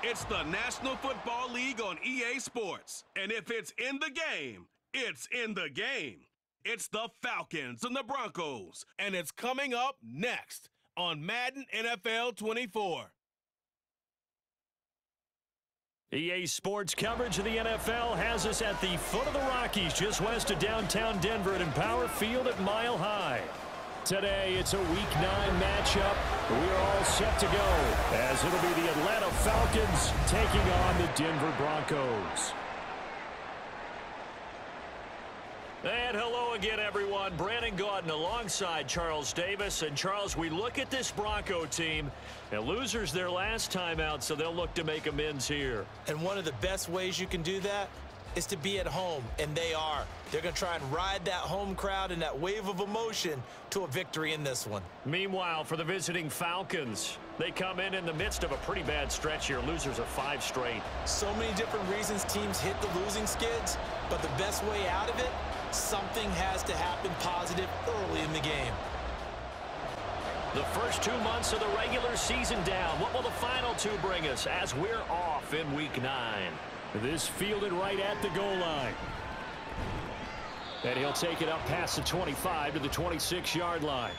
It's the National Football League on EA Sports. And if it's in the game, it's in the game. It's the Falcons and the Broncos. And it's coming up next on Madden NFL 24. EA Sports coverage of the NFL has us at the foot of the Rockies, just west of downtown Denver at Empower Field at Mile High. Today, it's a Week 9 matchup. We are all set to go, as it'll be the Atlanta Falcons taking on the Denver Broncos. And hello again, everyone. Brandon Gaudin alongside Charles Davis. And, Charles, we look at this Bronco team. And losers their last time out, so they'll look to make amends here. And one of the best ways you can do that is to be at home, and they are. They're going to try and ride that home crowd and that wave of emotion to a victory in this one. Meanwhile, for the visiting Falcons, they come in the midst of a pretty bad stretch here. Losers of 5 straight. So many different reasons teams hit the losing skids, but the best way out of it, something has to happen positive early in the game. The first 2 months of the regular season down. What will the final 2 bring us as we're off in Week 9? This fielded right at the goal line. And he'll take it up past the 25 to the 26-yard line.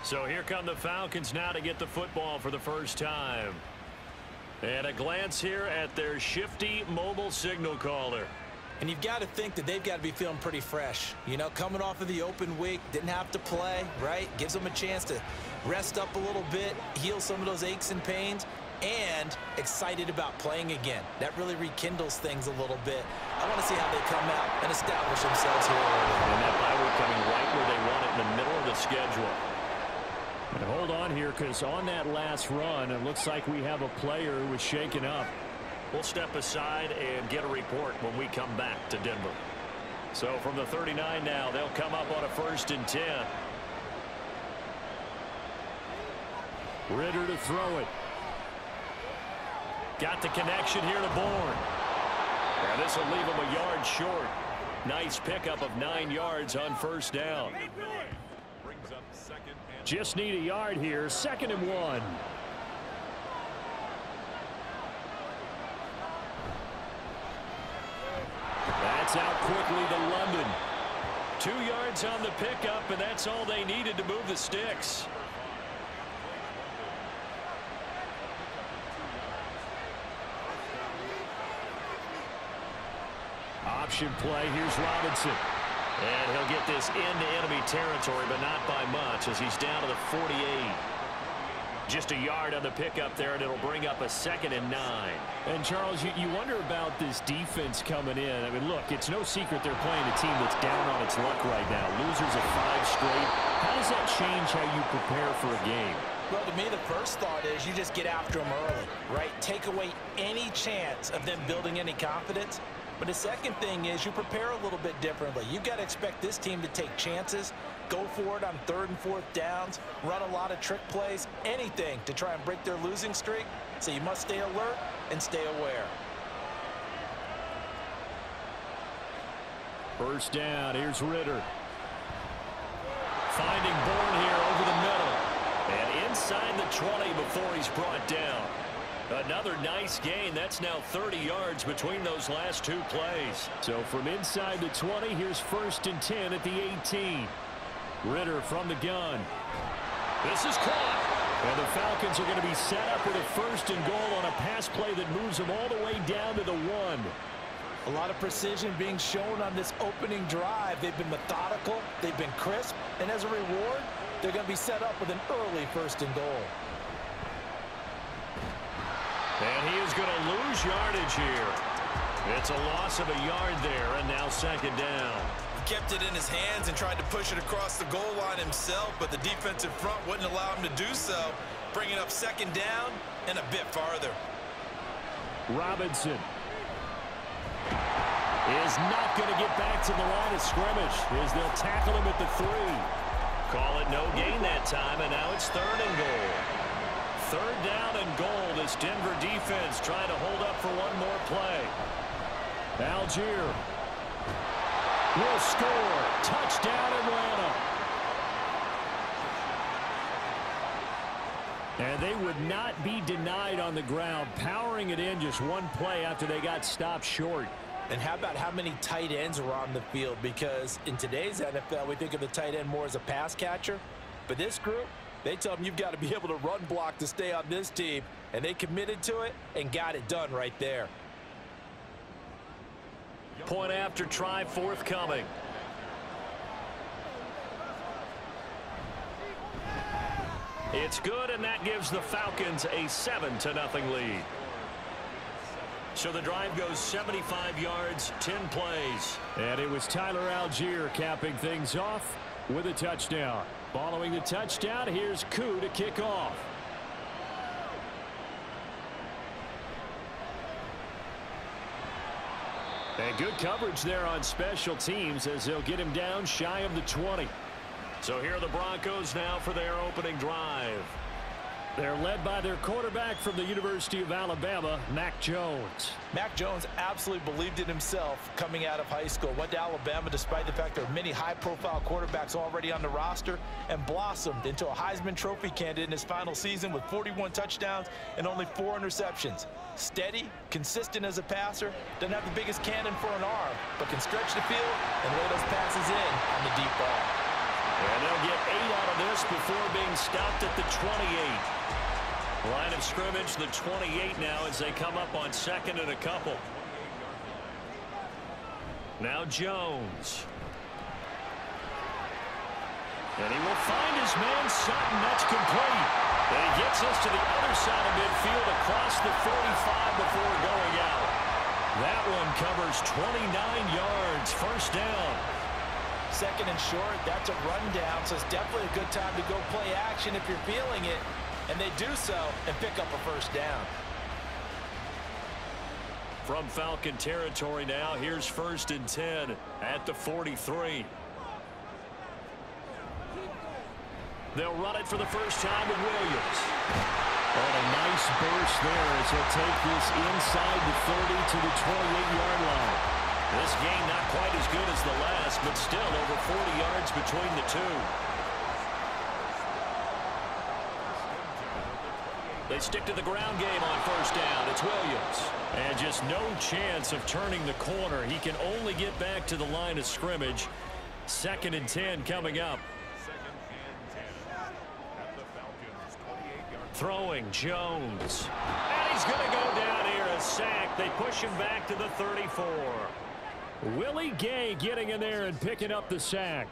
So here come the Falcons now to get the football for the first time. And a glance here at their shifty mobile signal caller. And you've got to think that they've got to be feeling pretty fresh. You know, coming off of the open week, didn't have to play, right? Gives them a chance to rest up a little bit, heal some of those aches and pains, and excited about playing again. That really rekindles things a little bit. I want to see how they come out and establish themselves here early. And that bye week coming right where they want it, in the middle of the schedule. And hold on here, because on that last run, it looks like we have a player who was shaken up. We'll step aside and get a report when we come back to Denver. So from the 39 now, they'll come up on a 1st and 10. Ritter to throw it. Got the connection here to Bourne. And this will leave him a yard short. Nice pickup of 9 yards on 1st down. Just need a yard here. 2nd and 1. That's out quickly to London. 2 yards on the pickup, and that's all they needed to move the sticks. Option play. Here's Robinson. And he'll get this into enemy territory, but not by much, as he's down to the 48. Just a yard on the pickup there, and it'll bring up a 2nd and 9. And, Charles, you wonder about this defense coming in. I mean, look, it's no secret they're playing a team that's down on its luck right now. Losers of 5 straight. How does that change how you prepare for a game? Well, to me, the first thought is you just get after them early, right? Take away any chance of them building any confidence. But the second thing is you prepare a little bit differently. You've got to expect this team to take chances, go for it on 3rd and 4th downs, run a lot of trick plays, anything to try and break their losing streak. So you must stay alert and stay aware. 1st down. Here's Ritter. Finding Bourne here over the middle. And inside the 20 before he's brought down. Another nice gain. That's now 30 yards between those last 2 plays. So from inside the 20, here's 1st and 10 at the 18. Ritter from the gun. This is caught. And the Falcons are going to be set up with a 1st and goal on a pass play that moves them all the way down to the 1. A lot of precision being shown on this opening drive. They've been methodical. They've been crisp. And as a reward, they're going to be set up with an early 1st and goal. And he is going to lose yardage here. It's a loss of a yard there, and now 2nd down. He kept it in his hands and tried to push it across the goal line himself, but the defensive front wouldn't allow him to do so, bringing up 2nd down and a bit farther. Robinson is not going to get back to the line of scrimmage as they'll tackle him at the 3. Call it no gain that time, and now it's 3rd and goal. 3rd down and goal. This Denver defense trying to hold up for one more play. Algier will score. Touchdown, Atlanta. And they would not be denied on the ground, powering it in just one play after they got stopped short. And how about how many tight ends were on the field? Because in today's NFL, we think of the tight end more as a pass catcher. But this group, they tell them you've got to be able to run block to stay on this team. And they committed to it and got it done right there. Point after try forthcoming. It's good, and that gives the Falcons a 7-0 lead. So the drive goes 75 yards, 10 plays. And it was Tyler Algier capping things off with a touchdown. Following the touchdown, here's Koo to kick off. And good coverage there on special teams as they'll get him down shy of the 20. So here are the Broncos now for their opening drive. They're led by their quarterback from the University of Alabama, Mac Jones. Mac Jones absolutely believed in himself coming out of high school. Went to Alabama despite the fact there are many high-profile quarterbacks already on the roster and blossomed into a Heisman Trophy candidate in his final season with 41 touchdowns and only 4 interceptions. Steady, consistent as a passer, doesn't have the biggest cannon for an arm, but can stretch the field and lay those passes in on the deep ball. And they'll get 8 out of this before being stopped at the 28. Line of scrimmage, the 28 now as they come up on 2nd and a couple. Now Jones. And he will find his man Sutton. That's complete. And he gets us to the other side of midfield across the 45 before going out. That one covers 29 yards. First down. 2nd and short, that's a rundown, so it's definitely a good time to go play action if you're feeling it. And they do so and pick up a first down. From Falcon territory now, here's 1st and 10 at the 43. They'll run it for the first time with Williams. Oh, a nice burst there as he'll take this inside the 30 to the 28-yard line. This game not quite as good as the last, but still over 40 yards between the two. They stick to the ground game on first down. It's Williams. And just no chance of turning the corner. He can only get back to the line of scrimmage. 2nd and 10 coming up. Throwing Jones. And he's going to go down here, a sack. They push him back to the 34. Willie Gay getting in there and picking up the sack.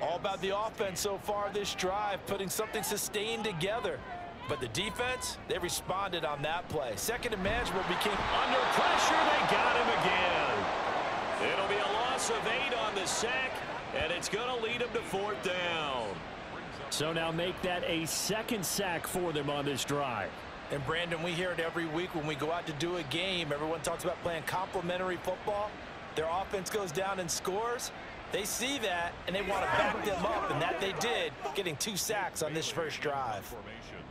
All about the offense so far this drive, putting something sustained together. But the defense, they responded on that play. 2nd and manageable became under pressure. They got him again. It'll be a loss of 8 on the sack, and it's going to lead them to 4th down. So now make that a 2nd sack for them on this drive. And Brandon, we hear it every week when we go out to do a game. Everyone talks about playing complementary football. Their offense goes down and scores. They see that, and they want to back them up, and that they did, getting 2 sacks on this first drive.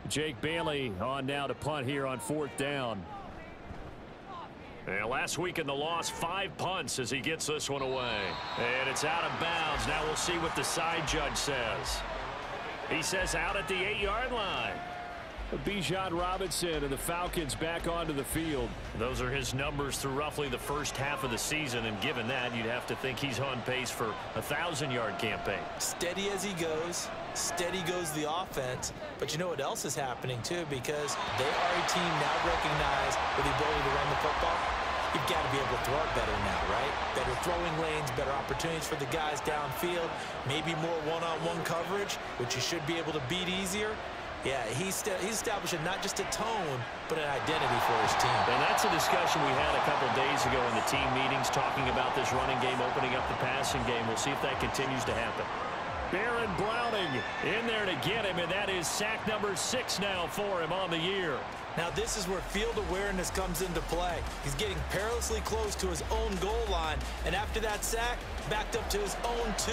Jake Bailey on now to punt here on 4th down. And last week in the loss, 5 punts as he gets this one away. And it's out of bounds. Now we'll see what the side judge says. He says out at the 8-yard line. Bijan Robinson and the Falcons back onto the field. Those are his numbers through roughly the first half of the season, and given that, you'd have to think he's on pace for a 1,000-yard campaign. Steady as he goes. Steady goes the offense. But you know what else is happening, too, because they are a team now recognized with the ability to run the football. You've got to be able to throw it better now, right? Better throwing lanes, better opportunities for the guys downfield, maybe more one-on-one coverage, which you should be able to beat easier. Yeah, he's establishing not just a tone, but an identity for his team. And that's a discussion we had a couple days ago in the team meetings, talking about this running game, opening up the passing game. We'll see if that continues to happen. Baron Browning in there to get him, and that is sack number 6 now for him on the year. Now this is where field awareness comes into play. He's getting perilously close to his own goal line, and after that sack, backed up to his own 2.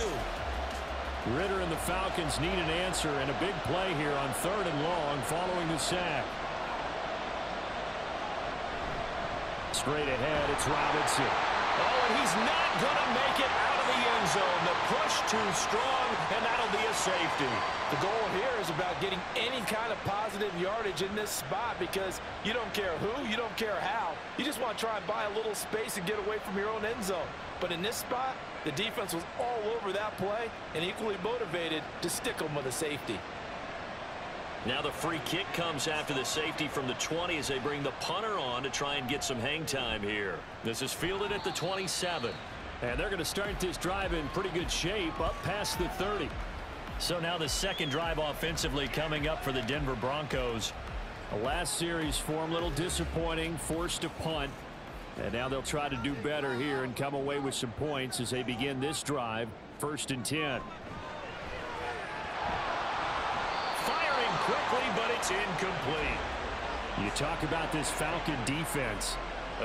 Ritter and the Falcons need an answer, and a big play here on 3rd and long following the sack. Straight ahead, it's Robinson. Oh, and he's not going to make it out of the end zone. The push too strong, and that'll be a safety. The goal here is about getting any kind of positive yardage in this spot because you don't care who, you don't care how. You just want to try and buy a little space and get away from your own end zone. But in this spot, the defense was all over that play and equally motivated to stick them with a safety. Now the free kick comes after the safety from the 20 as they bring the punter on to try and get some hang time here. This is fielded at the 27. And they're going to start this drive in pretty good shape up past the 30. So now the second drive offensively coming up for the Denver Broncos. The last series for them, a little disappointing, forced to punt. And now they'll try to do better here and come away with some points as they begin this drive, 1st and 10. Firing quickly, but it's incomplete. You talk about this Falcon defense.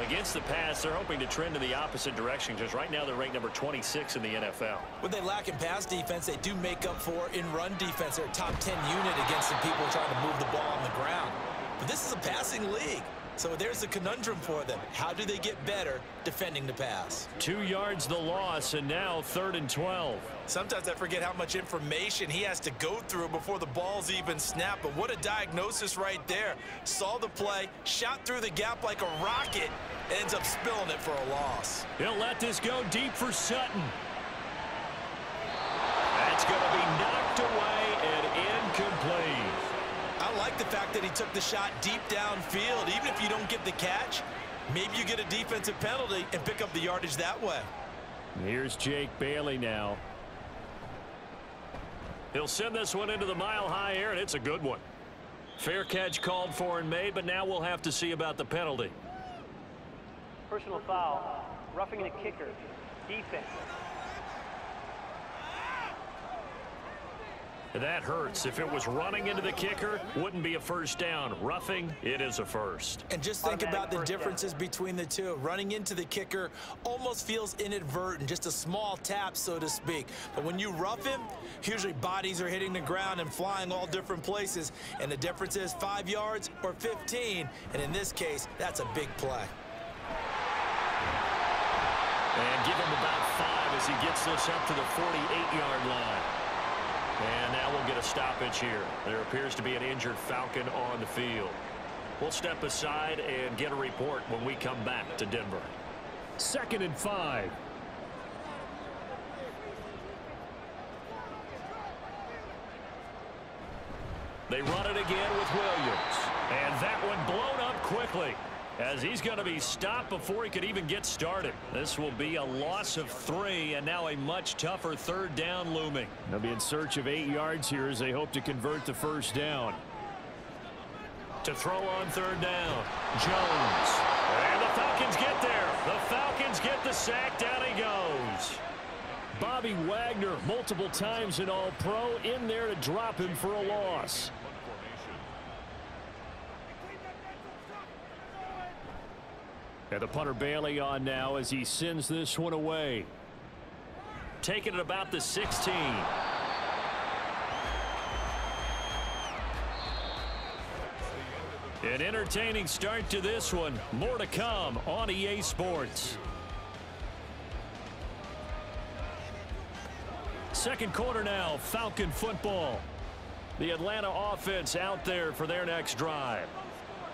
Against the pass, they're hoping to trend in the opposite direction because right now they're ranked number 26 in the NFL. What they lack in pass defense, they do make up for in run defense. They're a top 10 unit against some people trying to move the ball on the ground. But this is a passing league. So there's a conundrum for them. How do they get better defending the pass? 2 yards the loss, and now 3rd and 12. Sometimes I forget how much information he has to go through before the ball's even snapped. But what a diagnosis right there. Saw the play, shot through the gap like a rocket, and ends up spilling it for a loss. He'll let this go deep for Sutton. That's going to be knocked away and incomplete. I like the fact that he took the shot deep downfield. Even if you don't get the catch, maybe you get a defensive penalty and pick up the yardage that way. Here's Jake Bailey now. He'll send this one into the mile-high air, and it's a good one. Fair catch called for and made, but now we'll have to see about the penalty. Personal foul, roughing the kicker, defense. That hurts. If it was running into the kicker, wouldn't be a first down. Roughing, it is a first. And just think about the differences between the two. Running into the kicker almost feels inadvertent, just a small tap, so to speak. But when you rough him, usually bodies are hitting the ground and flying all different places. And the difference is 5 yards or 15. And in this case, that's a big play. And give him about 5 as he gets this up to the 48-yard line. And now we'll get a stoppage here. There appears to be an injured Falcon on the field. We'll step aside and get a report when we come back to Denver. 2nd and 5. They run it again with Williams. And that one blown up quickly, as he's going to be stopped before he could even get started. This will be a loss of 3, and now a much tougher 3rd down looming. They'll be in search of 8 yards here as they hope to convert the 1st down. To throw on 3rd down, Jones. And the Falcons get there. The Falcons get the sack. Down he goes. Bobby Wagner, multiple times an All-Pro, in there to drop him for a loss. And the punter Bailey on now as he sends this one away. Taking it about the 16. An entertaining start to this one. More to come on EA Sports. 2nd quarter now, Falcon football. The Atlanta offense out there for their next drive.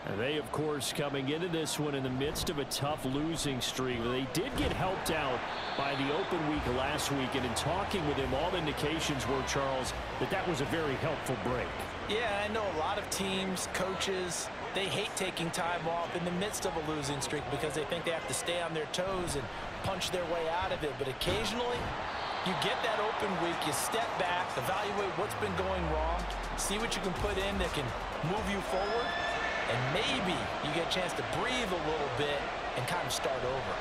And they, of course, coming into this one in the midst of a tough losing streak. They did get helped out by the open week last week, and in talking with him, all indications were, Charles, that was a very helpful break. Yeah, I know a lot of teams, coaches, they hate taking time off in the midst of a losing streak because they think they have to stay on their toes and punch their way out of it. But occasionally, you get that open week, you step back, evaluate what's been going wrong, see what you can put in that can move you forward, and maybe you get a chance to breathe a little bit and kind of start over.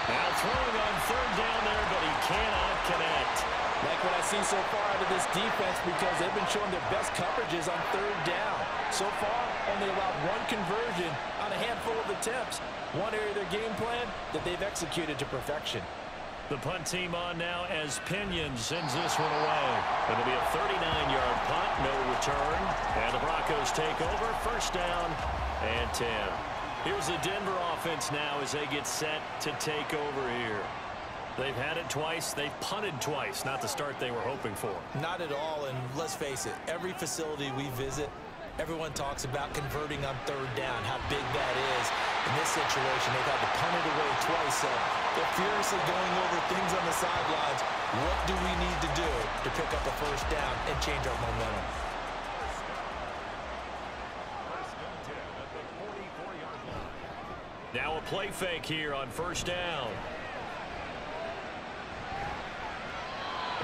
Now throwing on 3rd down there, but he cannot connect. Like what I see so far out of this defense because they've been showing their best coverages on 3rd down. So far, only allowed 1 conversion on a handful of attempts. One area of their game plan that they've executed to perfection. The punt team on now as Pinion sends this one away. It'll be a 39-yard punt, no return. And the Broncos take over, 1st down and 10. Here's the Denver offense now as they get set to take over here. They've had it twice. They've punted twice. Not the start they were hoping for. Not at all, and let's face it, every facility we visit, everyone talks about converting on third down, how big that is. In this situation, they've had to punt it away twice, so they're furiously going over things on the sidelines. What do we need to do to pick up a first down and change our momentum? Now a play fake here on first down.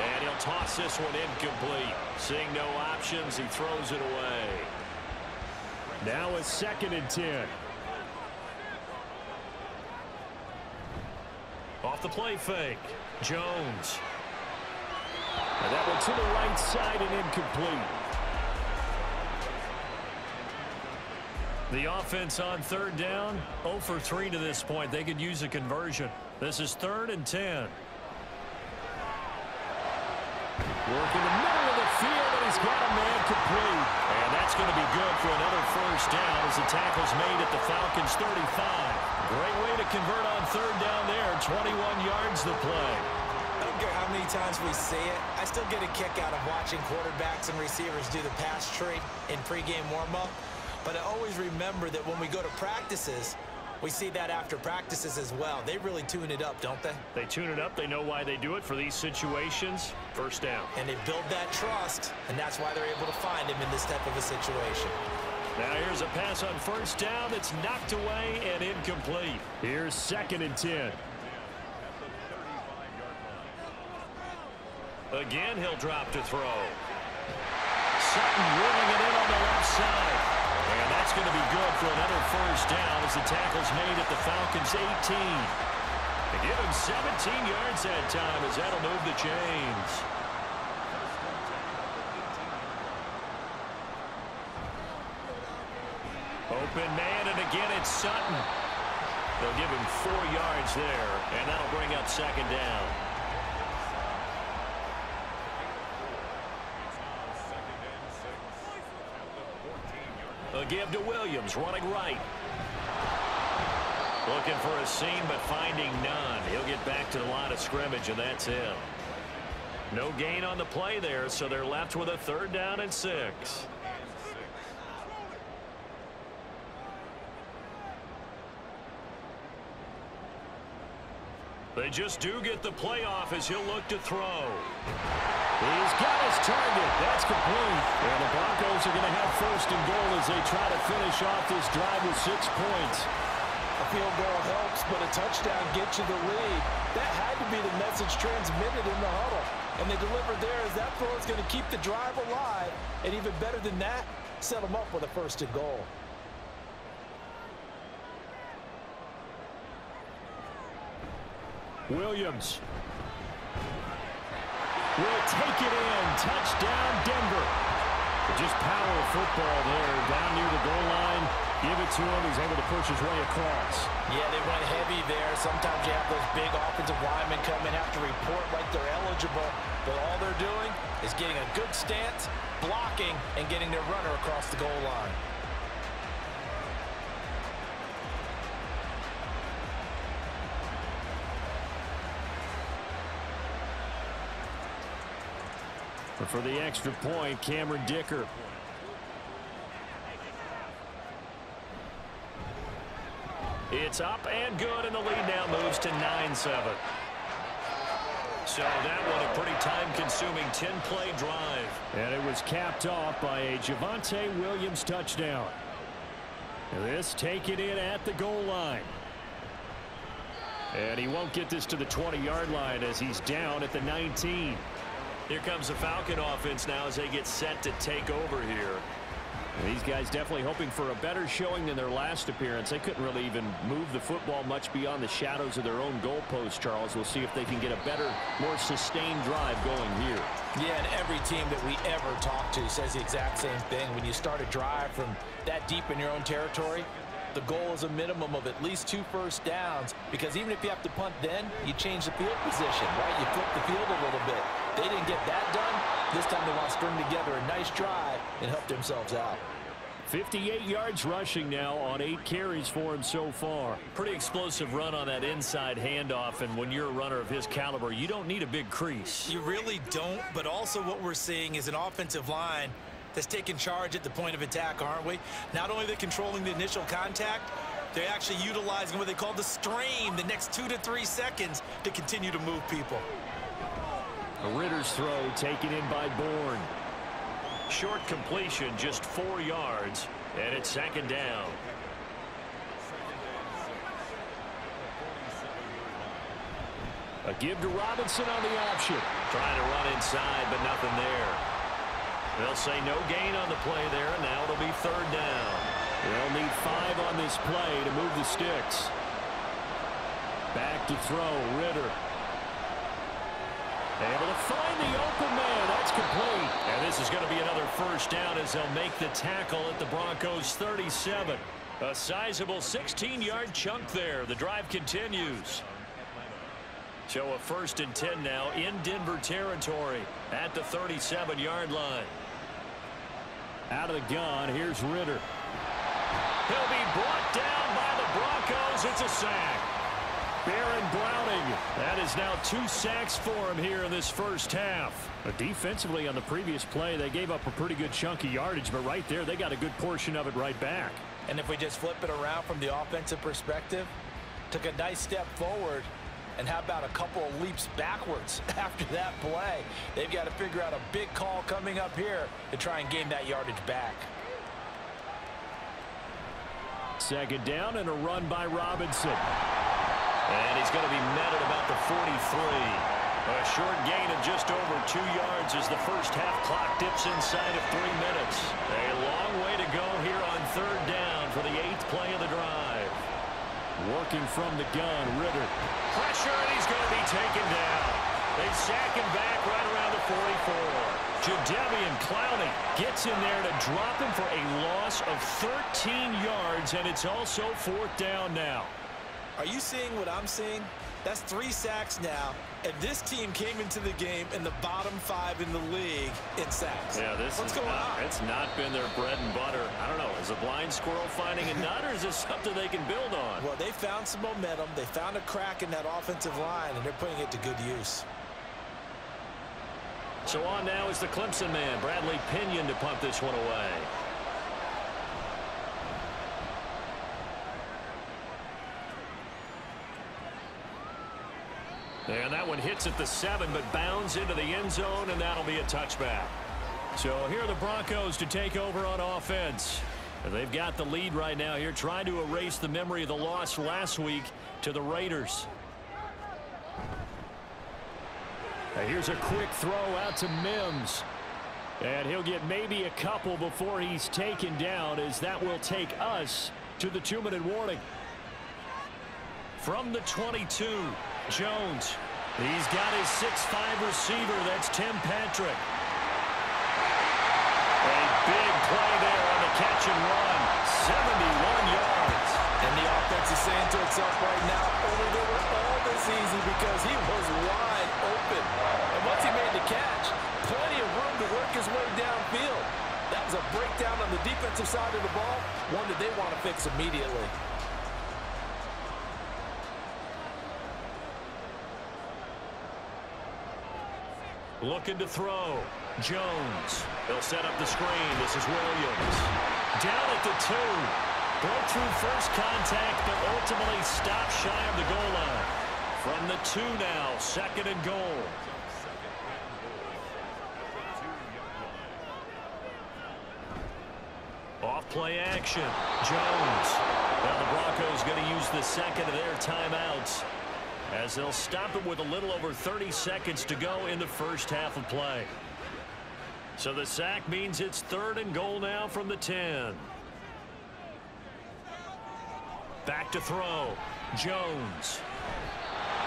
And he'll toss this one incomplete. Seeing no options, he throws it away. Now a 2nd and 10. Off the play fake, Jones. And that one to the right side and incomplete. The offense on third down, 0 for 3 to this point. They could use a conversion. This is 3rd and 10. Working the middle of the field, and he's got a man complete. And that's going to be good for another first down as the tackle's made at the Falcons' 35. Great way to convert on third down there. 21 yards to play. I don't care how many times we see it. I still get a kick out of watching quarterbacks and receivers do the pass tree in pregame warm-up. But I always remember that when we go to practices, we see that after practices as well. They really tune it up, don't they? They tune it up. They know why they do it for these situations. First down. And they build that trust, and that's why they're able to find him in this type of a situation. Now here's a pass on first down that's knocked away and incomplete. Here's 2nd and 10. Again, he'll drop to throw. Sutton running it in on the left side. And that's going to be good for another first down as the tackle's made at the Falcons' 18. They give him 17 yards that time as that'll move the chains. Open man, and again it's Sutton. They'll give him 4 yards there, and that'll bring up 2nd down. A give to Williams, running right. Looking for a seam, but finding none. He'll get back to the line of scrimmage, and that's him. No gain on the play there, so they're left with a 3rd down and 6. They just do get the playoff as he'll look to throw. He's got his target. That's complete. And the Broncos are going to have 1st and goal as they try to finish off this drive with 6 points. A field goal helps, but a touchdown gets you the lead. That had to be the message transmitted in the huddle. And they delivered there as that throw is going to keep the drive alive. And even better than that, set them up with a 1st and goal. Williams will take it in. Touchdown, Denver. Just power football there. Down near the goal line. Give it to him. He's able to push his way across. Yeah, they went heavy there. Sometimes you have those big offensive linemen come in, have to report like they're eligible. But all they're doing is getting a good stance, blocking, and getting their runner across the goal line. For the extra point, Cameron Dicker. It's up and good, and the lead now moves to 9-7. So that one a pretty time-consuming 10-play drive. And it was capped off by a Javonte Williams touchdown. And this taken in at the goal line. And he won't get this to the 20-yard line as he's down at the 19. Here comes the Falcon offense now as they get set to take over here. And these guys definitely hoping for a better showing than their last appearance. They couldn't really even move the football much beyond the shadows of their own goalpost, Charles. We'll see if they can get a better, more sustained drive going here. Yeah, and every team that we ever talk to says the exact same thing. When you start a drive from that deep in your own territory, the goal is a minimum of at least 2 first downs, because even if you have to punt then, you change the field position, right? You flip the field a little bit. They didn't get that done. This time they want to string together a nice drive and help themselves out. 58 yards rushing now on 8 carries for him so far. Pretty explosive run on that inside handoff, and when you're a runner of his caliber, you don't need a big crease. You really don't, but also what we're seeing is an offensive line that's taking charge at the point of attack, aren't we? Not only are they controlling the initial contact, they're actually utilizing what they call the strain, the next 2 to 3 seconds, to continue to move people. A Ritter's throw taken in by Bourne. Short completion, just 4 yards, and it's 2nd down. A give to Robinson on the option. Trying to run inside, but nothing there. They'll say no gain on the play there, and now it'll be 3rd down. They'll need 5 on this play to move the sticks. Back to throw, Ritter. Able to find the open man. That's complete. And this is going to be another 1st down as they'll make the tackle at the Broncos' 37. A sizable 16-yard chunk there. The drive continues. So a 1st and 10 now in Denver territory at the 37-yard line. Out of the gun, here's Ritter. He'll be brought down by the Broncos. It's a sack. Baron Browning. That is now 2 sacks for him here in this 1st half. Defensively on the previous play, they gave up a pretty good chunk of yardage, but right there, they got a good portion of it right back. And if we just flip it around from the offensive perspective, took a nice step forward, and how about a couple of leaps backwards after that play? They've got to figure out a big call coming up here to try and gain that yardage back. 2nd down and a run by Robinson. And he's going to be met at about the 43. A short gain of just over 2 yards as the 1st half clock dips inside of 3 minutes. A long way to go here on 3rd down for the 8th play of the drive. Working from the gun, Ritter. Pressure, and he's going to be taken down. They sack him back right around the 44. Jadeveon Clowney gets in there to drop him for a loss of 13 yards, and it's also 4th down now. Are you seeing what I'm seeing? That's 3 sacks now, and this team came into the game in the bottom 5 in the league in sacks. Yeah, what's going on? It's not been their bread and butter. I don't know. Is a blind squirrel finding a nut, or is this something they can build on? Well, they found some momentum. They found a crack in that offensive line, and they're putting it to good use. So on now is the Clemson man, Bradley Pinion, to punt this one away. And that one hits at the 7, but bounds into the end zone, and that'll be a touchback. So here are the Broncos to take over on offense. And they've got the lead right now here, trying to erase the memory of the loss last week to the Raiders. Now here's a quick throw out to Mims. And he'll get maybe a couple before he's taken down, as that will take us to the 2-minute warning. From the 22, Jones. He's got his 6'5 receiver. That's Tim Patrick. A big play there on the catch and run. 71 yards. And the offense is saying to itself right now, only they were all this easy because he was wide open. And once he made the catch, plenty of room to work his way downfield. That was a breakdown on the defensive side of the ball, one that they want to fix immediately. Looking to throw. Jones. They'll set up the screen. This is Williams. Down at the 2. Broke through first contact, but ultimately stopped shy of the goal line. From the 2 now, 2nd and goal. Off play action. Jones. Now the Broncos going to use the 2nd of their timeouts, as they'll stop it with a little over 30 seconds to go in the 1st half of play. So the sack means it's 3rd and goal now from the 10. Back to throw. Jones.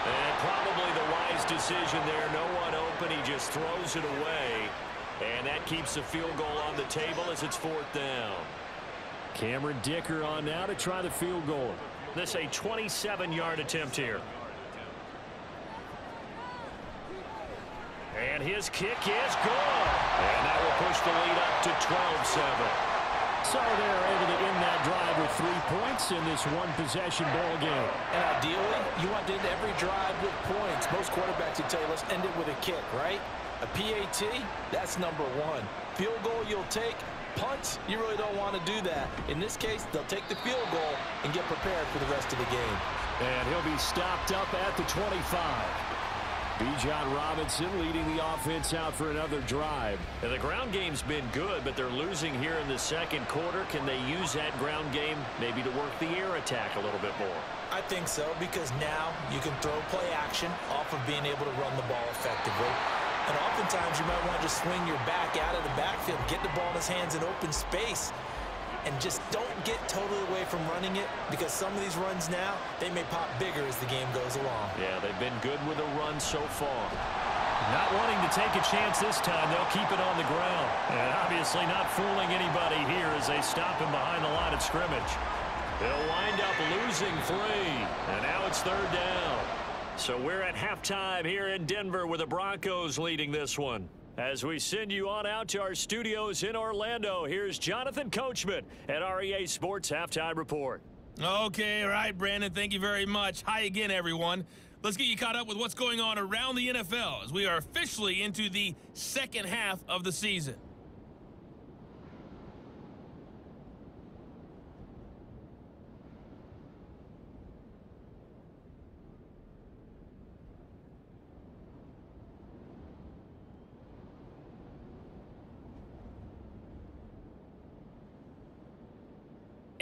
And probably the wise decision there. No one open. He just throws it away. And that keeps the field goal on the table as it's 4th down. Cameron Dicker on now to try the field goal. This a 27-yard attempt here. And his kick is good. And that will push the lead up to 12-7. So they're able to end that drive with 3 points in this one-possession ball game. And ideally, you want to end every drive with points. Most quarterbacks would tell you, let's end it with a kick, right? A PAT, that's number 1. Field goal you'll take. Punts, you really don't want to do that. In this case, they'll take the field goal and get prepared for the rest of the game. And he'll be stopped up at the 25. Bijan Robinson leading the offense out for another drive. And the ground game's been good, but they're losing here in the second quarter. Can they use that ground game maybe to work the air attack a little bit more? I think so, because now you can throw play action off of being able to run the ball effectively. And oftentimes you might want to just swing your back out of the backfield, get the ball in his hands in open space, and just don't get totally away from running it, because some of these runs now, they may pop bigger as the game goes along. Yeah, they've been good with a run so far. Not wanting to take a chance this time, they'll keep it on the ground. And obviously not fooling anybody here as they stop him behind the line of scrimmage. They'll wind up losing 3, and now it's 3rd down. So we're at halftime here in Denver with the Broncos leading this one. As we send you on out to our studios in Orlando, here's Jonathan Coachman at REA Sports Halftime Report. Okay, all right, Brandon, thank you very much. Hi again, everyone. Let's get you caught up with what's going on around the NFL as we are officially into the second half of the season.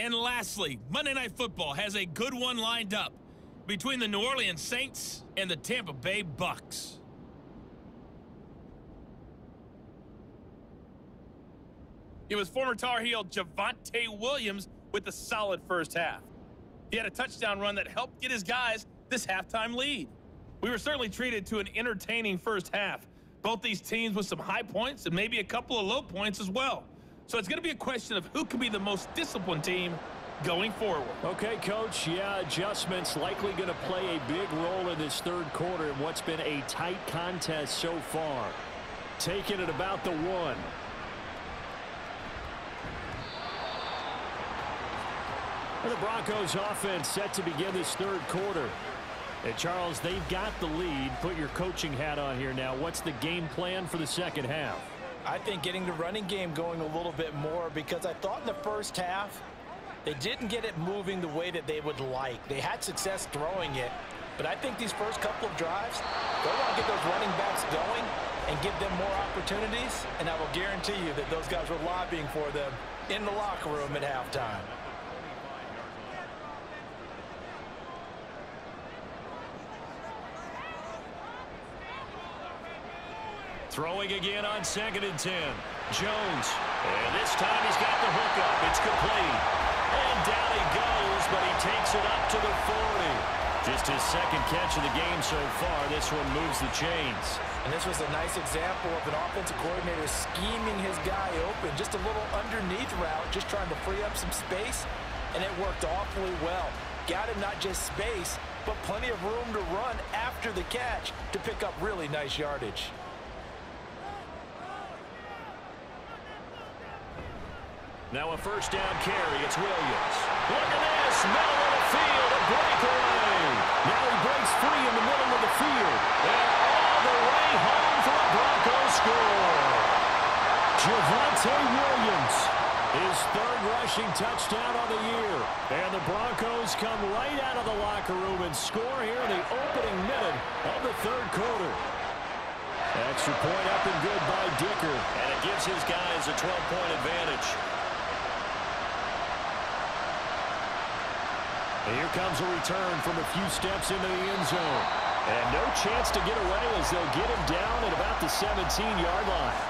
And lastly, Monday Night Football has a good one lined up between the New Orleans Saints and the Tampa Bay Bucks. It was former Tar Heel Javonte Williams with a solid first half. He had a touchdown run that helped get his guys this halftime lead. We were certainly treated to an entertaining first half. Both these teams with some high points and maybe a couple of low points as well. So it's going to be a question of who can be the most disciplined team going forward. Okay, Coach, yeah, adjustments likely going to play a big role in this third quarter in what's been a tight contest so far. Taking it about the 1. And the Broncos offense set to begin this third quarter. And Charles, they've got the lead. Put your coaching hat on here now. What's the game plan for the second half? I think getting the running game going a little bit more, because I thought in the first half they didn't get it moving the way that they would like. They had success throwing it, but I think these first couple of drives, they want to get those running backs going and give them more opportunities, and I will guarantee you that those guys were lobbying for them in the locker room at halftime. Throwing again on 2nd and 10. Jones. And this time he's got the hook up. It's complete. And down he goes, but he takes it up to the 40. Just his second catch of the game so far. This one moves the chains. And this was a nice example of an offensive coordinator scheming his guy open. Just a little underneath route, just trying to free up some space. And it worked awfully well. Got him not just space, but plenty of room to run after the catch to pick up really nice yardage. Now a first down carry. It's Williams. Look at this. Middle of the field. A breakaway. Now he breaks free in the middle of the field. And all the way home for a Broncos score. Javonte Williams, his 3rd rushing touchdown on the year. And the Broncos come right out of the locker room and score here in the opening minute of the third quarter. Extra point up and good by Dicker. And it gives his guys a 12-point advantage. And here comes a return from a few steps into the end zone. And no chance to get away as they'll get him down at about the 17-yard line.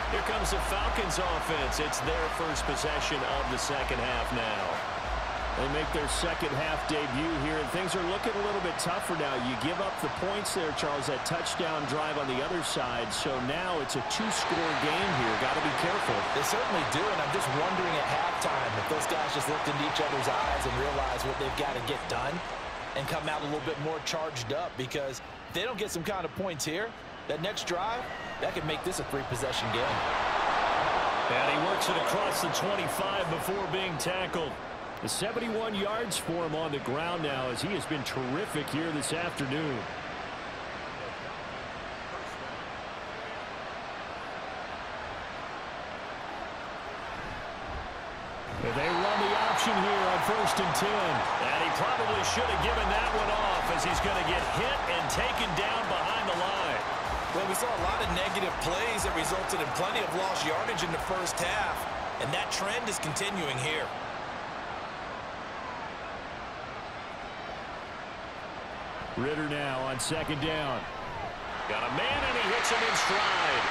Here comes the Falcons offense. It's their first possession of the second half now. They make their second half debut here, and things are looking a little bit tougher now. You give up the points there, Charles, that touchdown drive on the other side. So now it's a 2-score game here. Got to be careful. They certainly do, and I'm just wondering at halftime if those guys just looked into each other's eyes and realized what they've got to get done and come out a little bit more charged up, because if they don't get some kind of points here, that next drive, that could make this a 3-possession game. And he works it across the 25 before being tackled. The 71 yards for him on the ground now as he has been terrific here this afternoon. And they run the option here on 1st and 10. And he probably should have given that one off as he's going to get hit and taken down behind the line. Well, we saw a lot of negative plays that resulted in plenty of lost yardage in the first half, and that trend is continuing here. Ritter now on 2nd down. Got a man, and he hits him in stride.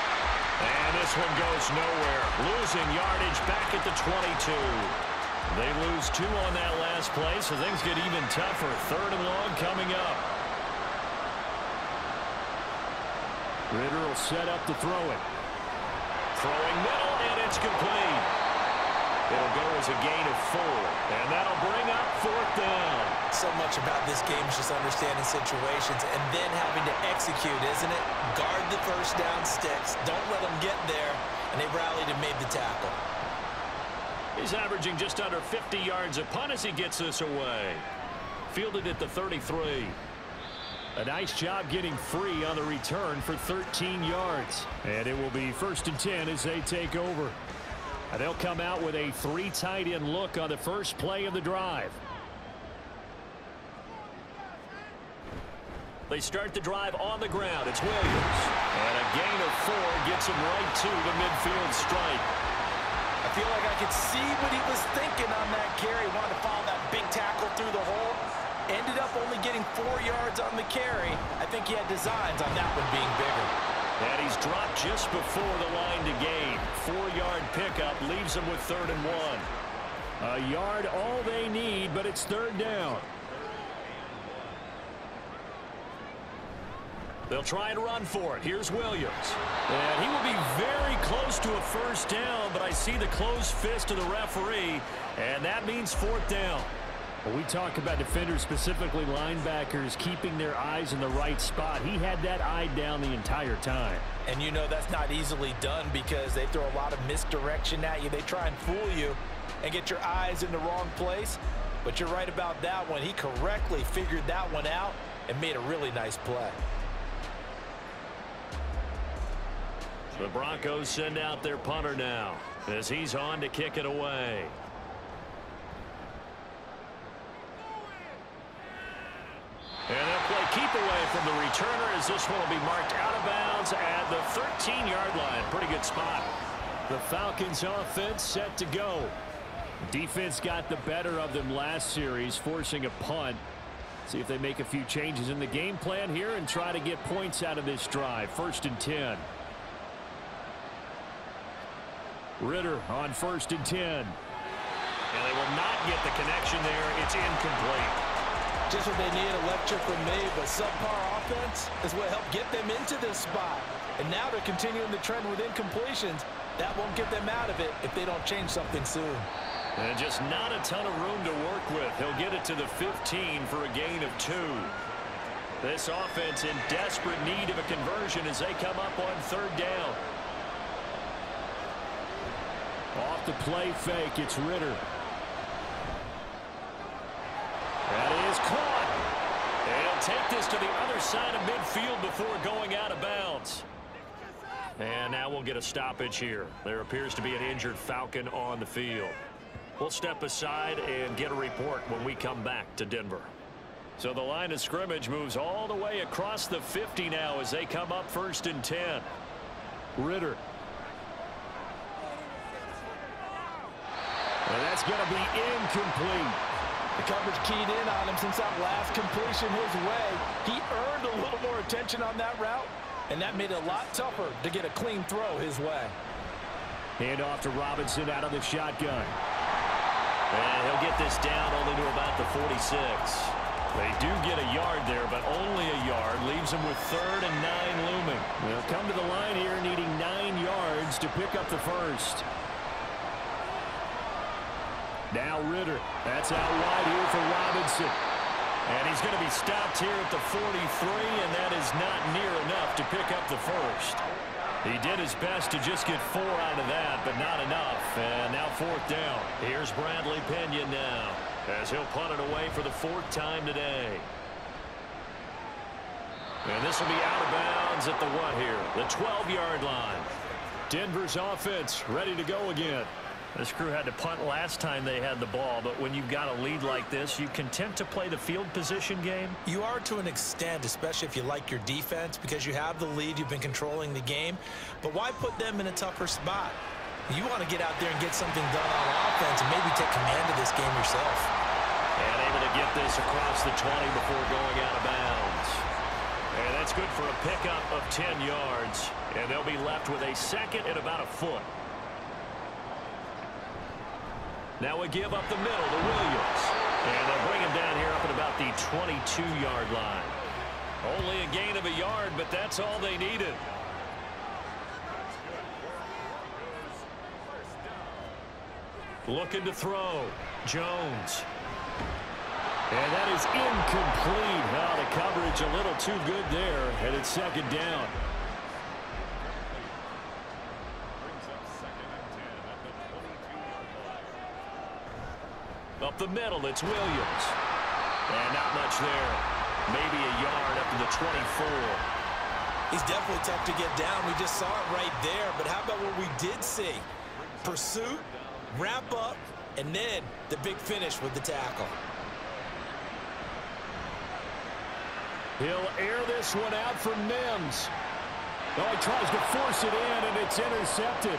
And this one goes nowhere. Losing yardage back at the 22. They lose 2 on that last play, so things get even tougher. 3rd and long coming up. Ritter will set up to throw it. Throwing middle, and it's complete. It'll go as a gain of 4, and that'll bring up 4th down. So much about this game is just understanding situations and then having to execute, isn't it? Guard the first down sticks. Don't let them get there, and they rallied and made the tackle. He's averaging just under 50 yards a punt as he gets this away. Fielded at the 33. A nice job getting free on the return for 13 yards. And it will be 1st and 10 as they take over. And they'll come out with a 3 tight end look on the first play of the drive. They start the drive on the ground. It's Williams. And a gain of 4 gets him right to the midfield stripe. I feel like I could see what he was thinking on that carry. Wanted to follow that big tackle through the hole. Ended up only getting 4 yards on the carry. I think he had designs on that one being bigger. And he's dropped just before the line to gain. 4-yard pickup leaves him with 3rd and 1. A yard all they need, but it's 3rd down. They'll try and run for it. Here's Williams. And he will be very close to a 1st down, but I see the closed fist of the referee, and that means 4th down. When we talk about defenders, specifically linebackers, keeping their eyes in the right spot, he had that eye down the entire time. And you know that's not easily done because they throw a lot of misdirection at you. They try and fool you and get your eyes in the wrong place. But you're right about that one. He correctly figured that one out and made a really nice play. The Broncos send out their punter now as he's on to kick it away. And they'll play keep away from the returner as this one will be marked out of bounds at the 13-yard line. Pretty good spot. The Falcons offense set to go. Defense got the better of them last series, forcing a punt. See if they make a few changes in the game plan here and try to get points out of this drive. 1st and 10. Ritter on 1st and 10. And they will not get the connection there. It's incomplete. Just what they need, a lecture from me, but subpar offense is what helped get them into this spot. And now they're continuing the trend with incompletions. That won't get them out of it if they don't change something soon. And just not a ton of room to work with. He'll get it to the 15 for a gain of 2. This offense in desperate need of a conversion as they come up on 3rd down. Off the play fake, it's Ritter. That is caught. And he'll take this to the other side of midfield before going out of bounds. And now we'll get a stoppage here. There appears to be an injured Falcon on the field. We'll step aside and get a report when we come back to Denver. So the line of scrimmage moves all the way across the 50 now as they come up 1st and 10. Ritter. And that's going to be incomplete. The coverage keyed in on him since that last completion his way. He earned a little more attention on that route, and that made it a lot tougher to get a clean throw his way. Hand off to Robinson out of the shotgun. And he'll get this down only to about the 46. They do get a yard there, but only a yard. Leaves them with 3rd and 9 looming. They'll come to the line here needing 9 yards to pick up the 1st. Now Ritter. That's out wide here for Robinson. And he's going to be stopped here at the 43, and that is not near enough to pick up the 1st. He did his best to just get 4 out of that, but not enough. And now 4th down. Here's Bradley Pena now, as he'll punt it away for the 4th time today. And this will be out of bounds at the what here? The 12-yard line. Denver's offense ready to go again. This crew had to punt last time they had the ball, but when you've got a lead like this, you content to play the field position game? You are to an extent, especially if you like your defense, because you have the lead, you've been controlling the game. But why put them in a tougher spot? You want to get out there and get something done on offense and maybe take command of this game yourself. And able to get this across the 20 before going out of bounds. And that's good for a pickup of 10 yards. And they'll be left with a 2nd and about a foot. Now a give up the middle to Williams. And they'll bring him down here up at about the 22-yard line. Only a gain of a yard, but that's all they needed. Looking to throw. Jones. And that is incomplete. Oh, the coverage a little too good there. And it's 2nd down. Up the middle, it's Williams. And not much there. Maybe a yard up to the 24. He's definitely tough to get down. We just saw it right there. But how about what we did see? Pursuit, wrap up, and then the big finish with the tackle. He'll air this one out for Mims. Oh, he tries to force it in, and it's intercepted.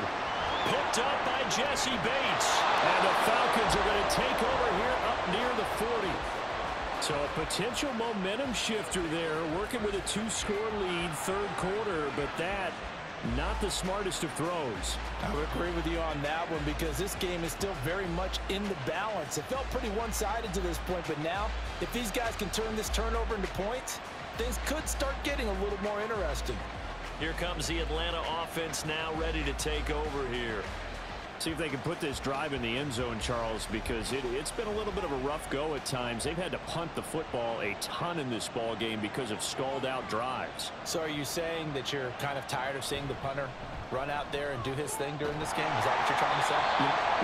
Picked up by Jesse Bates. And the Falcons are going to take over here up near the 40. So a potential momentum shifter there, working with a 2-score lead, 3rd quarter, but that, not the smartest of throws. I would agree with you on that one because this game is still very much in the balance. It felt pretty one-sided to this point, but now if these guys can turn this turnover into points, things could start getting a little more interesting. Here comes the Atlanta offense now ready to take over here. See if they can put this drive in the end zone, Charles, because it's been a little bit of a rough go at times. They've had to punt the football a ton in this ball game because of stalled-out drives. So are you saying that you're kind of tired of seeing the punter run out there and do his thing during this game? Is that what you're trying to say?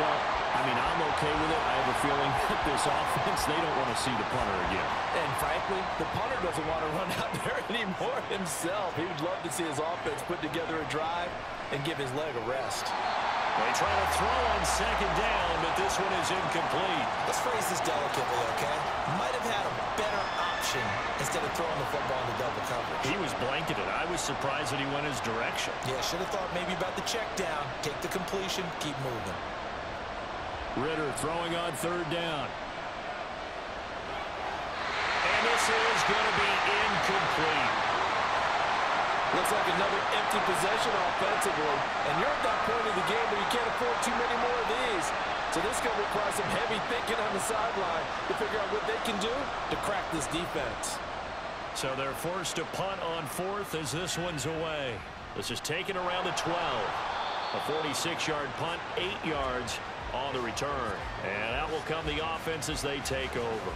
Well, I mean, I'm okay with it. I have a feeling that this offense, they don't want to see the punter again. And frankly, the punter doesn't want to run out there anymore himself. He would love to see his offense put together a drive and give his leg a rest. They try to throw on 2nd down, but this one is incomplete. Let's phrase this delicately, okay? Might have had a better option instead of throwing the football into double coverage. He was blanketed. I was surprised that he went his direction. Yeah, should have thought maybe about the check down, take the completion, keep moving. Ritter throwing on 3rd down. And this is going to be incomplete. Looks like another empty possession offensively. And you're at that point of the game where you can't afford too many more of these. So this is going to require some heavy thinking on the sideline to figure out what they can do to crack this defense. So they're forced to punt on 4th as this one's away. This is taken around the 12. A 46-yard punt, 8 yards on the return. And out will come the offense as they take over.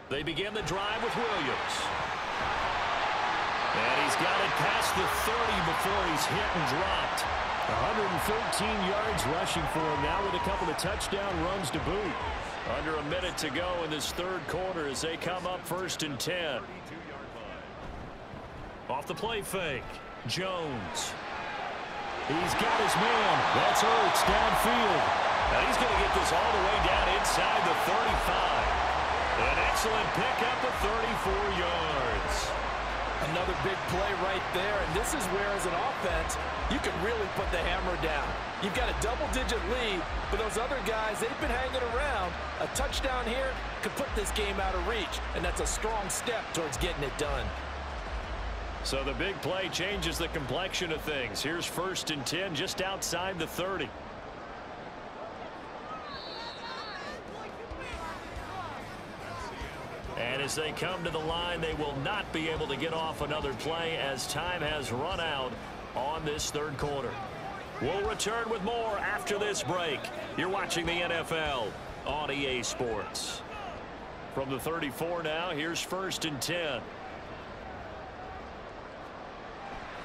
They begin the drive with Williams. And he's got it past the 30 before he's hit and dropped. 113 yards rushing for him now with a couple of touchdown runs to boot. Under a minute to go in this 3rd quarter as they come up 1st and 10. Off the play fake, Jones. He's got his man. That's Ertz downfield. And he's going to get this all the way down inside the 35. An excellent pickup of 34 yards. Another big play right there, and this is where, as an offense, you can really put the hammer down. You've got a double-digit lead, but those other guys, they've been hanging around. A touchdown here could put this game out of reach, and that's a strong step towards getting it done. So the big play changes the complexion of things. Here's 1st and 10 just outside the 30. And as they come to the line, they will not be able to get off another play as time has run out on this 3rd quarter. We'll return with more after this break. You're watching the NFL on EA Sports. From the 34 now, here's 1st and 10.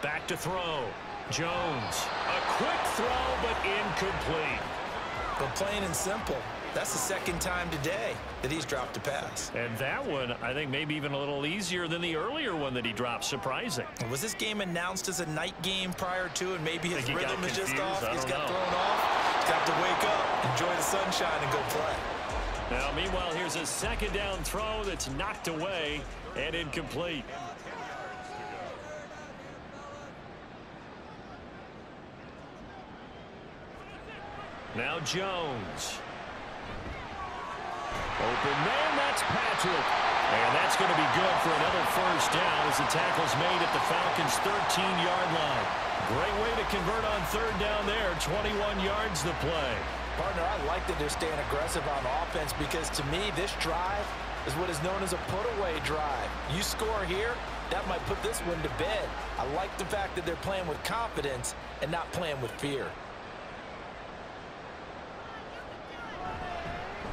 Back to throw. Jones. A quick throw, but incomplete. But plain and simple, that's the second time today that he's dropped a pass. And that one, I think, maybe even a little easier than the earlier one that he dropped. Surprising. Was this game announced as a night game prior to, and maybe his rhythm is just off? He's got know. thrown off. He's got to wake up, enjoy the sunshine, and go play. Now, meanwhile, here's a second down throw that's knocked away and incomplete. Now Jones. Open man, that's Patrick. And that's going to be good for another first down as the tackle's made at the Falcons' 13-yard line. Great way to convert on third down there. 21 yards to play. Partner, I like that they're staying aggressive on offense because to me, this drive is what is known as a put-away drive. You score here, that might put this one to bed. I like the fact that they're playing with confidence and not playing with fear.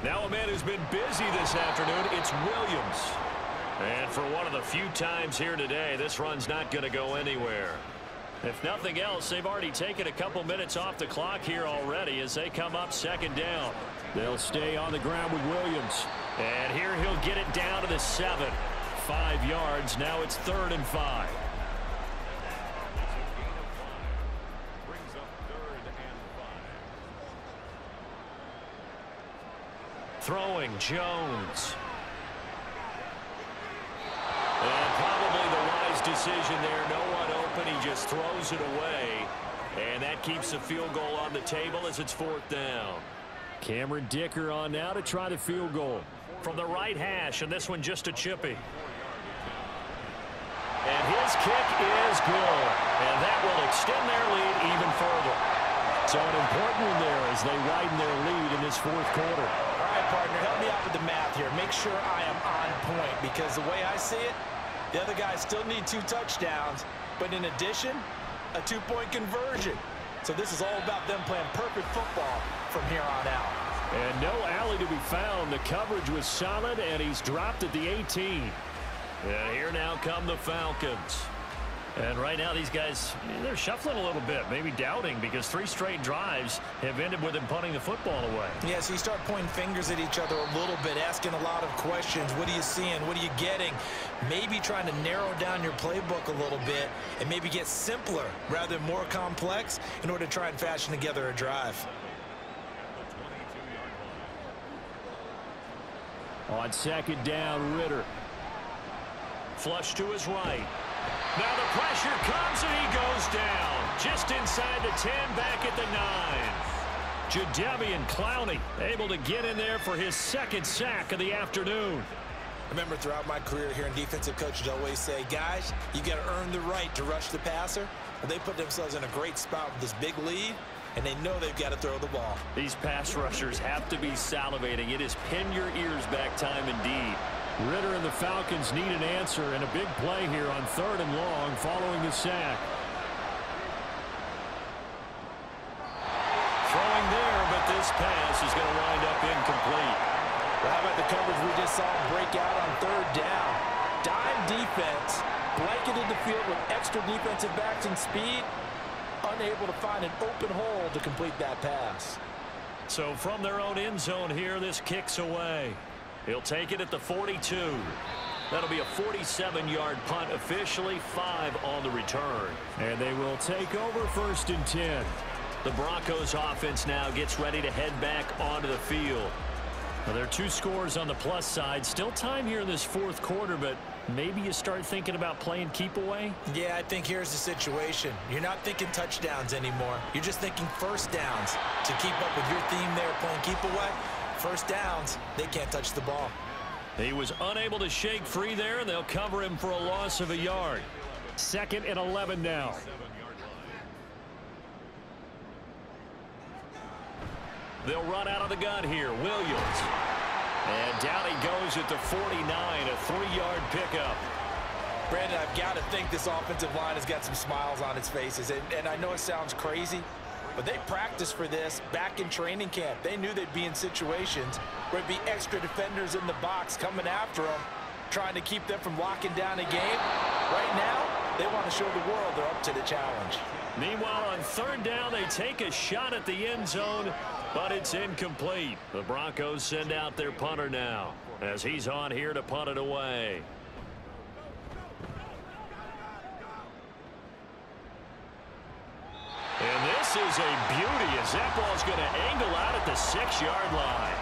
Now a man who's been busy this afternoon, it's Williams. And for one of the few times here today, this run's not going to go anywhere. If nothing else, they've already taken a couple minutes off the clock here already as they come up second down. They'll stay on the ground with Williams. And here he'll get it down to the 7. 5 yards. Now it's 3rd and 5. Throwing Jones. And probably the wise decision there. No one open. He just throws it away. And that keeps the field goal on the table as it's 4th down. Cameron Dicker on now to try the field goal. From the right hash, and this one just a chippy. And his kick is good. And that will extend their lead even further. So an important one there as they widen their lead in this 4th quarter. All right, partner, help me out with the math here. Make sure I am on point because the way I see it, the other guys still need 2 touchdowns, but in addition, a 2-point conversion. So this is all about them playing perfect football from here on out. And no alley to be found. The coverage was solid, and he's dropped at the 18. And here now come the Falcons. And right now these guys, they're shuffling a little bit, maybe doubting because 3 straight drives have ended with them punting the football away. Yeah, so you start pointing fingers at each other a little bit, asking a lot of questions. What are you seeing? What are you getting? Maybe trying to narrow down your playbook a little bit and maybe get simpler rather than more complex in order to try and fashion together a drive. On second down, Ritter. Flush to his right. Now the pressure comes and he goes down. Just inside the 10, back at the 9. Jadeveon Clowney able to get in there for his 2nd sack of the afternoon. Remember, throughout my career here in defensive coaches always say, guys, you got to earn the right to rush the passer. Well, they put themselves in a great spot with this big lead, and they know they've got to throw the ball. These pass rushers have to be salivating. It is pin your ears back time indeed. Ritter and the Falcons need an answer and a big play here on 3rd and long following the sack. Throwing there, but this pass is going to wind up incomplete. Well, how about the coverage we just saw break out on 3rd down? Dime defense, blanketed the field with extra defensive backs and speed, unable to find an open hole to complete that pass. So from their own end zone here, this kicks away. He'll take it at the 42. That'll be a 47-yard punt, officially 5 on the return. And they will take over 1st and 10. The Broncos offense now gets ready to head back onto the field. Well, there are 2 scores on the plus side. Still time here in this 4th quarter, but maybe you start thinking about playing keep away? Yeah, I think here's the situation. You're not thinking touchdowns anymore. You're just thinking first downs. To keep up with your theme there, playing keep away, first downs, they can't touch the ball. He was unable to shake free there, and they'll cover him for a loss of a yard. 2nd and 11 now. They'll run out of the gun here. Williams. And down he goes at the 49, a 3-yard pickup. Brandon, I've got to think this offensive line has got some smiles on its faces. And I know it sounds crazy, But they practiced for this back in training camp. They knew they'd be in situations where there'd be extra defenders in the box coming after them, trying to keep them from locking down a game. Right now, they want to show the world they're up to the challenge. Meanwhile, on third down, they take a shot at the end zone, but it's incomplete. The Broncos send out their punter now, as he's on here to punt it away. And this is a beauty as that ball's going to angle out at the 6-yard line.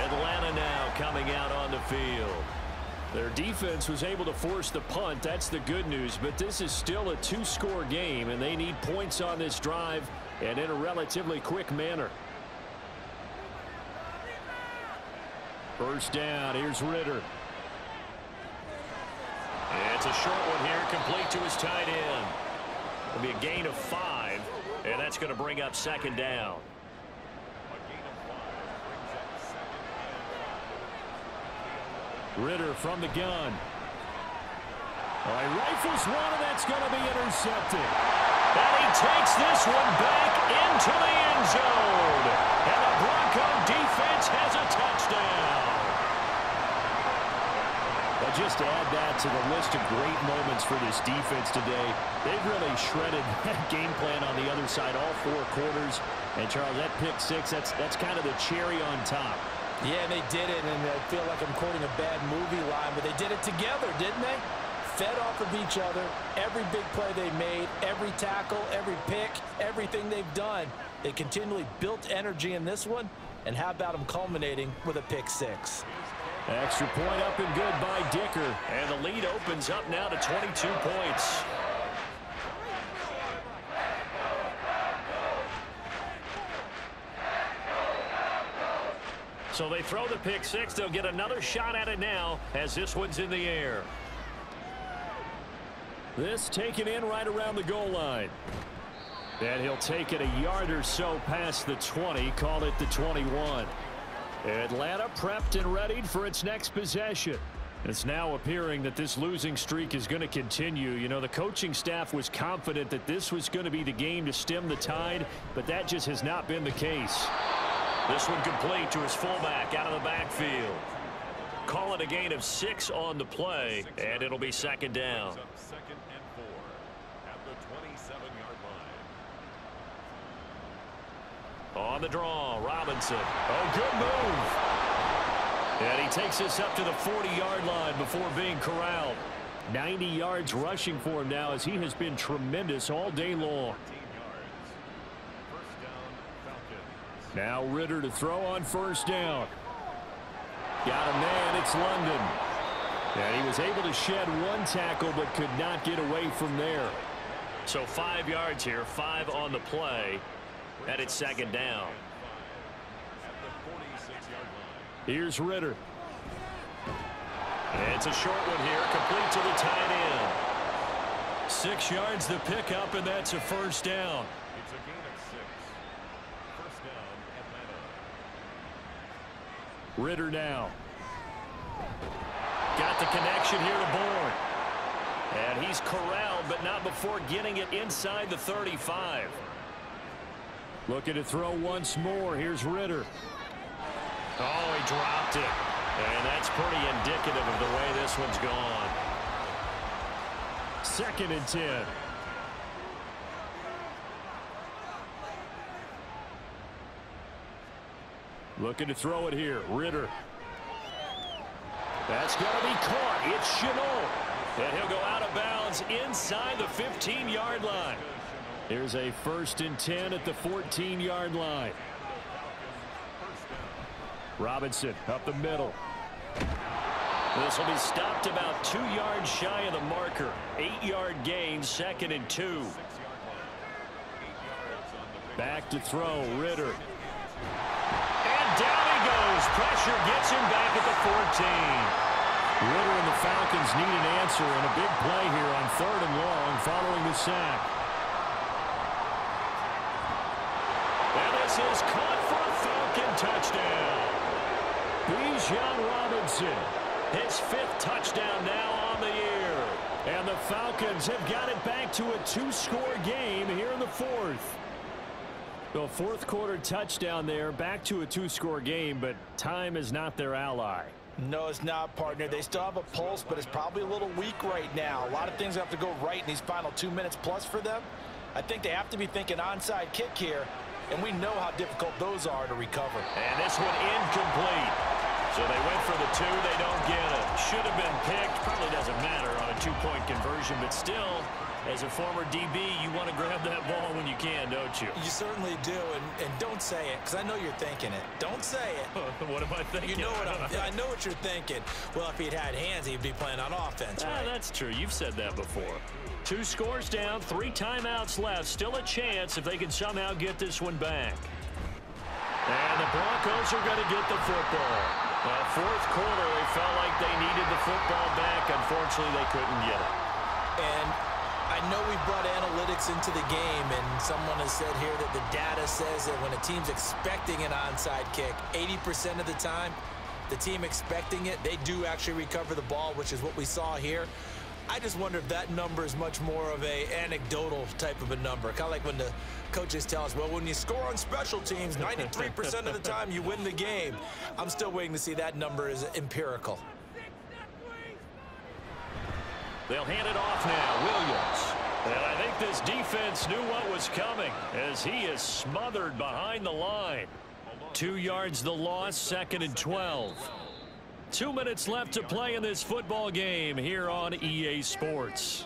Atlanta now coming out on the field. Their defense was able to force the punt. That's the good news, but this is still a 2-score game, and they need points on this drive and in a relatively quick manner. First down, here's Ritter. And it's a short one here, complete to his tight end. It'll be a gain of 5, and that's going to bring up second down. Ritter from the gun. All right, rifles one, and that's going to be intercepted. And he takes this one back into the end zone. And the Bronco defense has a touchdown. But just to add that to the list of great moments for this defense today, they've really shredded that game plan on the other side all 4 quarters. And, Charles, that pick 6, that's kind of the cherry on top. Yeah, they did it, and I feel like I'm quoting a bad movie line, but they did it together, didn't they? Fed off of each other, every big play they made, every tackle, every pick, everything they've done. They continually built energy in this one, and how about them culminating with a pick 6? Extra point up and good by Dicker, and the lead opens up now to 22 points. So they throw the pick 6. They'll get another shot at it now as this one's in the air. This taken in right around the goal line. And he'll take it a yard or so past the 20, call it the 21. Atlanta prepped and readied for its next possession. It's now appearing that this losing streak is going to continue. You know, the coaching staff was confident that this was going to be the game to stem the tide, but that just has not been the case. This one complete to his fullback out of the backfield. Call it a gain of 6 on the play, and it'll be second down. Second and 4 at the 27-yard line. On the draw, Robinson. Oh, good move. And he takes this up to the 40-yard line before being corralled. 90 yards rushing for him now as he has been tremendous all day long. Now Ritter to throw on first down. Got a man, it's London. And he was able to shed 1 tackle but could not get away from there. So 5 yards here, 5 on the play, and it's second down. Here's Ritter. And it's a short one here, complete to the tight end. 6 yards the pickup, and that's a first down. It's a gain of 6. First down, Atlanta. Ritter now. Got the connection here to Bourne. And he's corralled, but not before getting it inside the 35. Looking to throw once more. Here's Ritter. Oh, he dropped it. And that's pretty indicative of the way this one's gone. Second and 10. Looking to throw it here. Ritter. That's going to be caught. It's Chenault. And he'll go out of bounds inside the 15-yard line. Here's a first and 10 at the 14-yard line. Robinson up the middle. This will be stopped about 2 yards shy of the marker. 8-yard gain, second and 2. Back to throw, Ritter. And down he goes. Pressure gets him back at the 14. Ritter and the Falcons need an answer and a big play here on third and long following the sack. And this is caught for a Falcon touchdown. Bijan Robinson, his 5th touchdown now on the year. And the Falcons have got it back to a 2-score game here in the 4th. Well, fourth quarter touchdown there, back to a two-score game, but time is not their ally. No, it's not, partner. They still have a pulse, but it's probably a little weak right now. A lot of things have to go right in these final 2 minutes plus for them. I think they have to be thinking onside kick here, and we know how difficult those are to recover. And this one incomplete. So they went for the two. They don't get it. Should have been picked. Probably doesn't matter on a two-point conversion, but still, as a former DB, you want to grab that ball when you can, don't you? You certainly do, and don't say it, because I know you're thinking it. Don't say it. What am I thinking? You know I know what you're thinking. Well, if he'd had hands, he'd be playing on offense, right? That's true. You've said that before. 2 scores down, 3 timeouts left. Still a chance if they can somehow get this one back. And the Broncos are going to get the football. Fourth quarter, they felt like they needed the football back. Unfortunately, they couldn't get it. And I know we brought analytics into the game, and someone has said here that the data says that when a team's expecting an onside kick, 80% of the time, the team expecting it, they do actually recover the ball, which is what we saw here. I just wonder if that number is much more of a anecdotal type of a number. Kind of like when the coaches tell us, well, when you score on special teams, 93% of the time you win the game. I'm still waiting to see that number is empirical. They'll hand it off now, Williams. And I think this defense knew what was coming as he is smothered behind the line. 2 yards the loss, 2nd and 12. 2 minutes left to play in this football game here on EA Sports.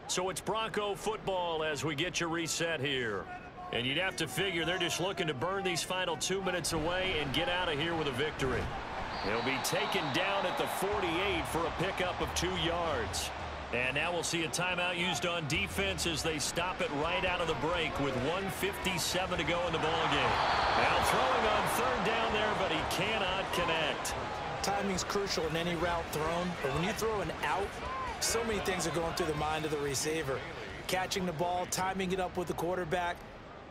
So it's Bronco football as we get you reset here. And you'd have to figure they're just looking to burn these final 2 minutes away and get out of here with a victory. He'll be taken down at the 48 for a pickup of 2 yards. And now we'll see a timeout used on defense as they stop it right out of the break with 1:57 to go in the ballgame. Now throwing on 3rd down there, but he cannot connect. Timing's crucial in any route thrown, but when you throw an out, so many things are going through the mind of the receiver. Catching the ball, timing it up with the quarterback.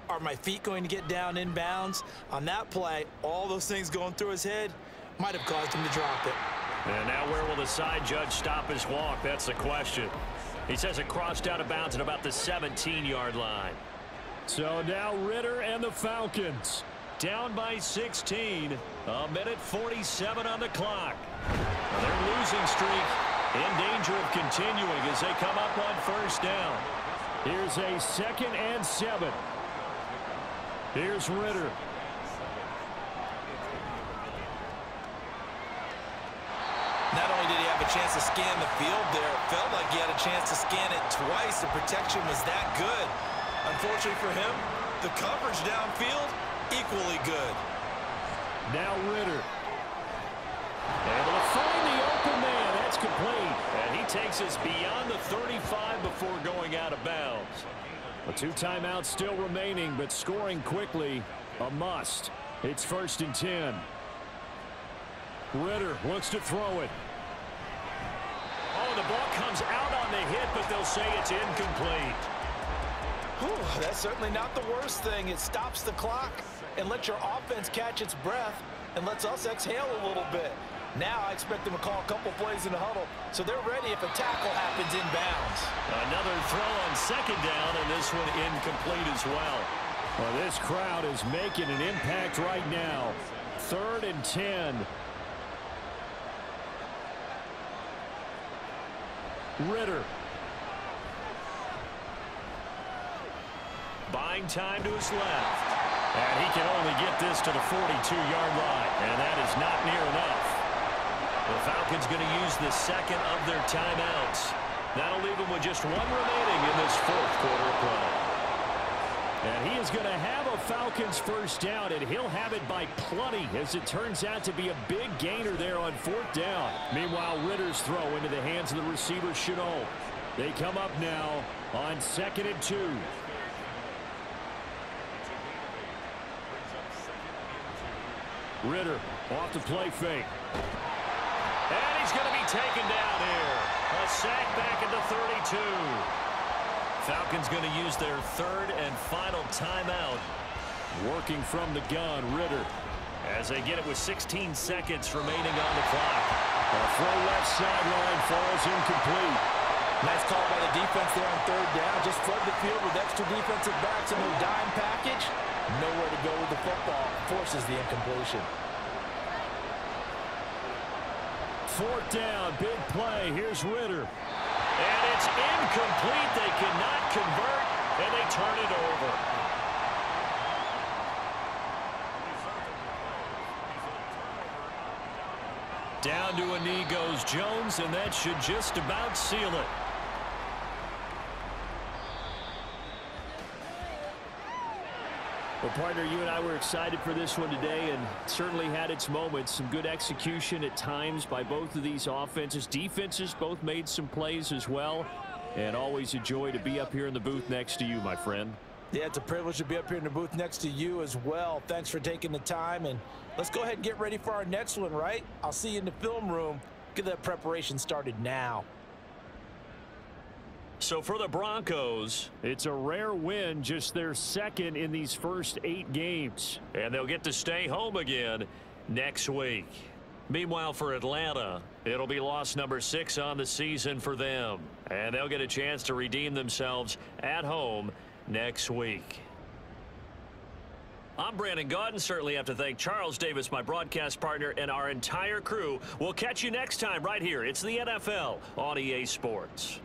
Are my feet going to get down in bounds? On that play, all those things going through his head might have caused him to drop it. And now where will the side judge stop his walk? That's the question. He says it crossed out of bounds at about the 17-yard line. So now Ritter and the Falcons Down by 16. 1:47 on the clock. Their losing streak in danger of continuing as they come up on 1st down. Here's a 2nd and 7. Here's Ritter. Not only did he have a chance to scan the field there, it felt like he had a chance to scan it twice. The protection was that good. Unfortunately for him, the coverage downfield, equally good. Now Ritter. Able to find the open man. That's complete. And he takes us beyond the 35 before going out of bounds. Well, 2 timeouts still remaining, but scoring quickly, a must. It's 1st and 10. Ritter looks to throw it. Oh, the ball comes out on the hit, but they'll say it's incomplete. Whew, that's certainly not the worst thing. It stops the clock and lets your offense catch its breath and lets us exhale a little bit. Now I expect them to call a couple plays in the huddle, so they're ready if a tackle happens inbounds. Another throw on 2nd down, and this one incomplete as well. Well, this crowd is making an impact right now. 3rd and 10. Ritter. Buying time to his left. And he can only get this to the 42-yard line, and that is not near enough. The Falcons going to use the 2nd of their timeouts. That'll leave them with just 1 remaining in this 4th quarter of play. And he is going to have a Falcons 1st down, and he'll have it by plenty, as it turns out to be a big gainer there on 4th down. Meanwhile, Ritter's throw into the hands of the receiver, Chenault. They come up now on 2nd and 2. Ritter off the play fake. And he's going to be taken down here. A sack back at the 32. Falcons going to use their 3rd and final timeout. Working from the gun, Ritter. As they get it with 16 seconds remaining on the clock. A throw left sideline falls incomplete. Nice call by the defense there on third down. Just flood the field with extra defensive backs in their dime package. Nowhere to go with the football. Forces the incompletion. Fourth down, big play. Here's Ritter. And it's incomplete. They cannot convert, and they turn it over. Down to a knee goes Jones, and that should just about seal it. Well, partner, you and I were excited for this one today, and certainly had its moments. Some good execution at times by both of these offenses. Defenses both made some plays as well, and always a joy to be up here in the booth next to you, my friend. Yeah, it's a privilege to be up here in the booth next to you as well. Thanks for taking the time, and let's go ahead and get ready for our next one, right? I'll see you in the film room. Get that preparation started now. So for the Broncos, it's a rare win, just their second in these first 8 games. and they'll get to stay home again next week. Meanwhile, for Atlanta, it'll be loss number 6 on the season for them, and they'll get a chance to redeem themselves at home next week. I'm Brandon Gaudin. Certainly have to thank Charles Davis, my broadcast partner, and our entire crew. We'll catch you next time right here. It's the NFL on EA Sports.